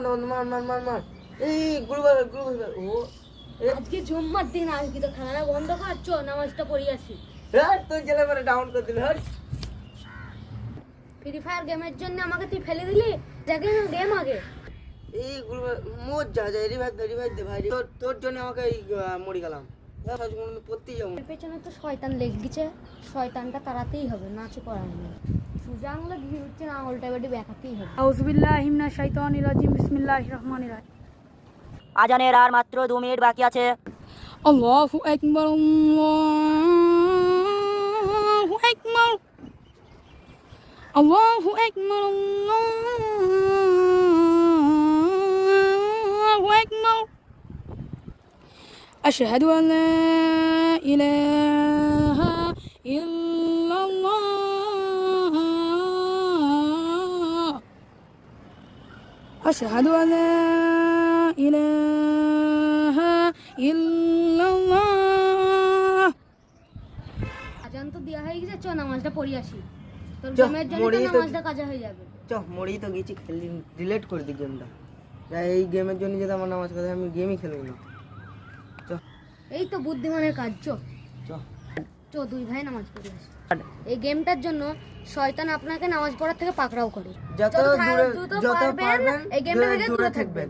বন্ধ মার এই গুরু ও আজকে জুম্মার দিন আজকে তো খেলা বন্ধ কর, চো নামাজটা পড়ি আসি। তুই গেলে পরে ডাউন করে দিবি। ফ্রি ফায়ার গেমের জন্য আমাকে তুই ফেলে দিলি, দেখে না গেম আগে। এই গুরু মোর যা রিভাইভ দে ভাই, তোর জন্য আমাকে এই মরে গেলাম। পড়তেই যাবো। পেছনে তো শয়তান লেগে গেছে, শয়তানটা তাড়াতেই হবে, নাচু করার নেই। সুজা আঙুলে ঘি হচ্ছে না, আঙুলটা বেটে বেঁকাতেই হবে। আউযুবিল্লাহি মিনাশ শাইতানির রাজিম, বিসমিল্লাহির রহমানির রহিম। আজানের আর মাত্র 2 মিনিট বাকি আছে। আল্লাহু আকবার, আল্লাহু আকবার, আল্লাহু আকবার, আল্লাহু আকবার। আশহাদু আন লা ইলাহা ইল্লাল্লাহ, আশহাদু আন লা ইলাহা ইল্লাল্লাহ। আজান তো দেওয়া হয়ে গেছে, চো নামাজটা পড়ি আসি। তোর চো, গেমের জন্য মরেই তো তো- নামাজটা কাজা হয়ে যাবে। মরেই তো গেছি, খেলি ডিলেট করে দিই গেমটা। এই গেমের জন্য যদি আমার নামাজ কাজে, আমি গেমই খেলবো না। এই তো বুদ্ধিমানের কাজ, চো চ চো দুই ভাই নামাজ পড়ি আসি। এই গেমটার জন্য শয়তান আপনাকে নামাজ পড়ার থেকে পাকড়াও করে। যত যত দূরে দ্রুত যত পারবেন পারবেন এই গেমটা থেকে দূরে থাকবেন।